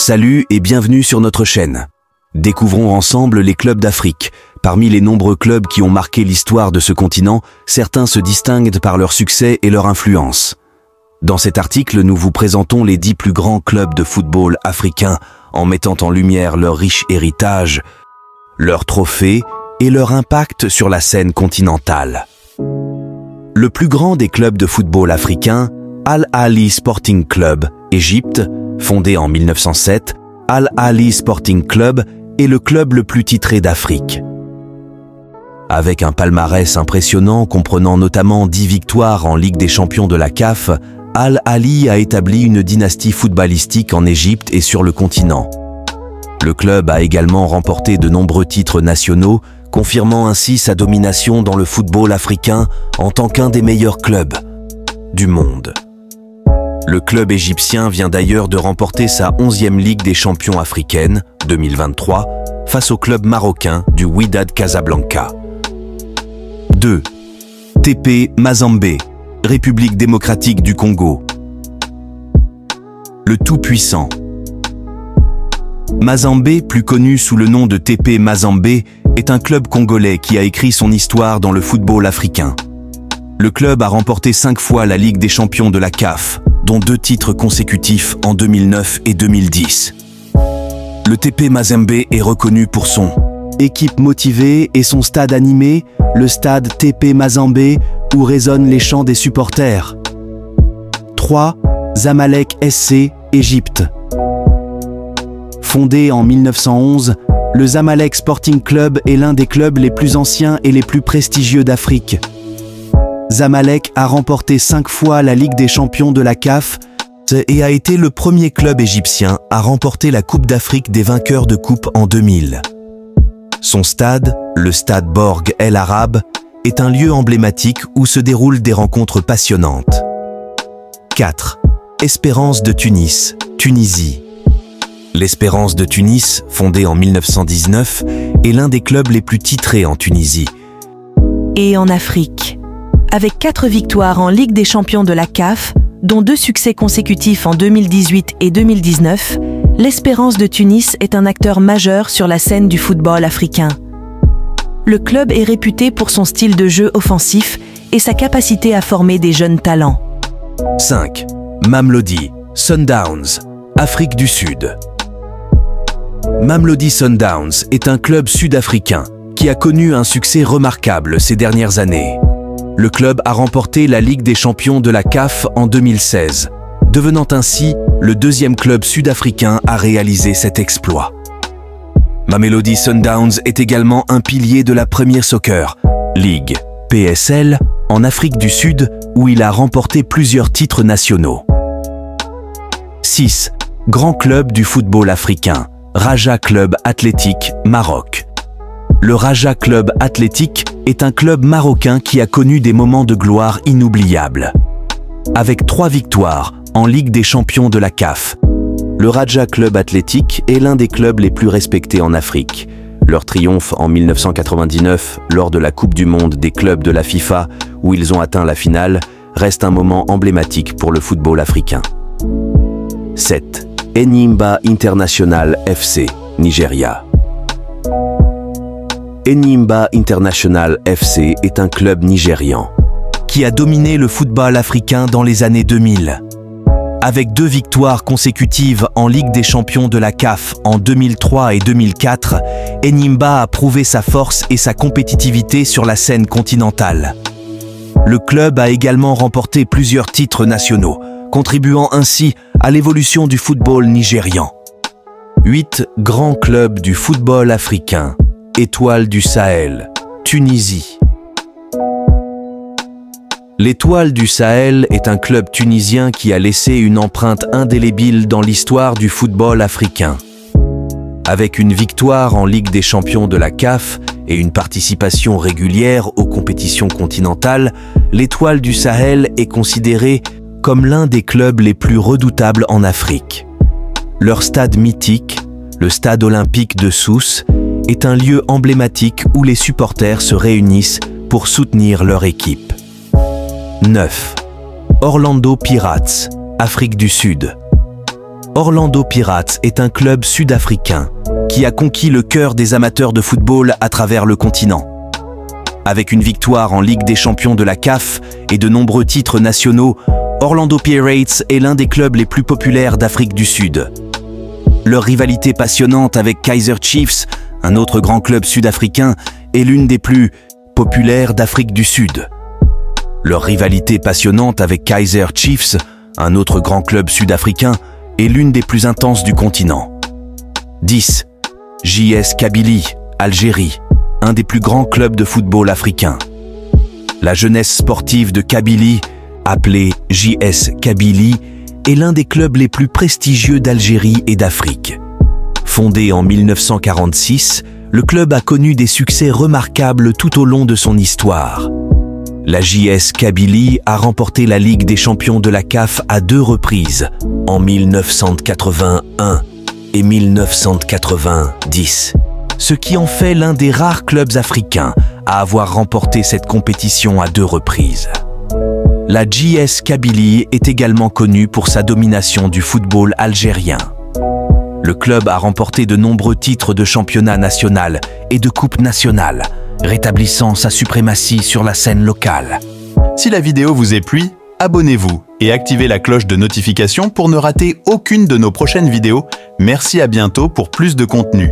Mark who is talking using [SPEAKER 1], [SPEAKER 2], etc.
[SPEAKER 1] Salut et bienvenue sur notre chaîne. Découvrons ensemble les clubs d'Afrique. Parmi les nombreux clubs qui ont marqué l'histoire de ce continent, certains se distinguent par leur succès et leur influence. Dans cet article, nous vous présentons les 10 plus grands clubs de football africains en mettant en lumière leur riche héritage, leurs trophées et leur impact sur la scène continentale. Le plus grand des clubs de football africains, Al Ahly Sporting Club, Égypte, fondé en 1907, Al Ahly Sporting Club est le club le plus titré d'Afrique. Avec un palmarès impressionnant comprenant notamment 10 victoires en Ligue des champions de la CAF, Al Ahly a établi une dynastie footballistique en Égypte et sur le continent. Le club a également remporté de nombreux titres nationaux, confirmant ainsi sa domination dans le football africain en tant qu'un des meilleurs clubs du monde. Le club égyptien vient d'ailleurs de remporter sa 11e Ligue des champions africaine, 2023, face au club marocain du Wydad Casablanca. 2. TP Mazembe, République démocratique du Congo. Le tout-puissant. Mazembe, plus connu sous le nom de TP Mazembe, est un club congolais qui a écrit son histoire dans le football africain. Le club a remporté 5 fois la Ligue des champions de la CAF, dont 2 titres consécutifs en 2009 et 2010. Le TP Mazembe est reconnu pour son équipe motivée et son stade animé, le stade TP Mazembe, où résonnent les chants des supporters. 3. Zamalek SC, Égypte. Fondé en 1911, le Zamalek Sporting Club est l'un des clubs les plus anciens et les plus prestigieux d'Afrique. Zamalek a remporté 5 fois la Ligue des champions de la CAF et a été le premier club égyptien à remporter la Coupe d'Afrique des vainqueurs de coupe en 2000. Son stade, le stade Borg El Arab, est un lieu emblématique où se déroulent des rencontres passionnantes. 4. Espérance de Tunis, Tunisie. L'Espérance de Tunis, fondée en 1919, est l'un des clubs les plus titrés en Tunisie.
[SPEAKER 2] Et en Afrique. Avec 4 victoires en Ligue des champions de la CAF, dont 2 succès consécutifs en 2018 et 2019, l'Espérance de Tunis est un acteur majeur sur la scène du football africain. Le club est réputé pour son style de jeu offensif et sa capacité à former des jeunes talents.
[SPEAKER 1] 5. Mamelodi Sundowns, Afrique du Sud. Mamelodi Sundowns est un club sud-africain qui a connu un succès remarquable ces dernières années. Le club a remporté la Ligue des champions de la CAF en 2016, devenant ainsi le 2e club sud-africain à réaliser cet exploit. Mamelodi Sundowns est également un pilier de la Premier Soccer League, PSL, en Afrique du Sud, où il a remporté plusieurs titres nationaux. 6. Grand club du football africain, Raja Club Athlétique, Maroc. Le Raja Club Athlétique est un club marocain qui a connu des moments de gloire inoubliables. Avec 3 victoires en Ligue des champions de la CAF, le Raja Club Athlétique est l'un des clubs les plus respectés en Afrique. Leur triomphe en 1999 lors de la Coupe du Monde des clubs de la FIFA, où ils ont atteint la finale, reste un moment emblématique pour le football africain. 7. Enyimba International FC, Nigeria. Enyimba International FC est un club nigérian qui a dominé le football africain dans les années 2000. Avec 2 victoires consécutives en Ligue des champions de la CAF en 2003 et 2004, Enyimba a prouvé sa force et sa compétitivité sur la scène continentale. Le club a également remporté plusieurs titres nationaux, contribuant ainsi à l'évolution du football nigérian. 8. Grand club du football africain, Étoile du Sahel, Tunisie. L'Étoile du Sahel est un club tunisien qui a laissé une empreinte indélébile dans l'histoire du football africain. Avec une victoire en Ligue des champions de la CAF et une participation régulière aux compétitions continentales, l'Étoile du Sahel est considérée comme l'un des clubs les plus redoutables en Afrique. Leur stade mythique, le stade olympique de Sousse, est un lieu emblématique où les supporters se réunissent pour soutenir leur équipe. 9. Orlando Pirates, Afrique du Sud. Orlando Pirates est un club sud-africain qui a conquis le cœur des amateurs de football à travers le continent. Avec une victoire en Ligue des champions de la CAF et de nombreux titres nationaux, Orlando Pirates est l'un des clubs les plus populaires d'Afrique du Sud. Leur rivalité passionnante avec Kaizer Chiefs, un autre grand club sud-africain, est l'une des plus populaires d'Afrique du Sud. Leur rivalité passionnante avec Kaizer Chiefs, un autre grand club sud-africain, est l'une des plus intenses du continent. 10. JS Kabylie, Algérie, un des plus grands clubs de football africains. La jeunesse sportive de Kabylie, appelée JS Kabylie, est l'un des clubs les plus prestigieux d'Algérie et d'Afrique. Fondé en 1946, le club a connu des succès remarquables tout au long de son histoire. La JS Kabylie a remporté la Ligue des champions de la CAF à 2 reprises, en 1981 et 1990, ce qui en fait l'un des rares clubs africains à avoir remporté cette compétition à 2 reprises. La JS Kabylie est également connue pour sa domination du football algérien. Le club a remporté de nombreux titres de championnat national et de coupe nationale, rétablissant sa suprématie sur la scène locale.
[SPEAKER 3] Si la vidéo vous est plu, abonnez-vous et activez la cloche de notification pour ne rater aucune de nos prochaines vidéos. Merci, à bientôt pour plus de contenu.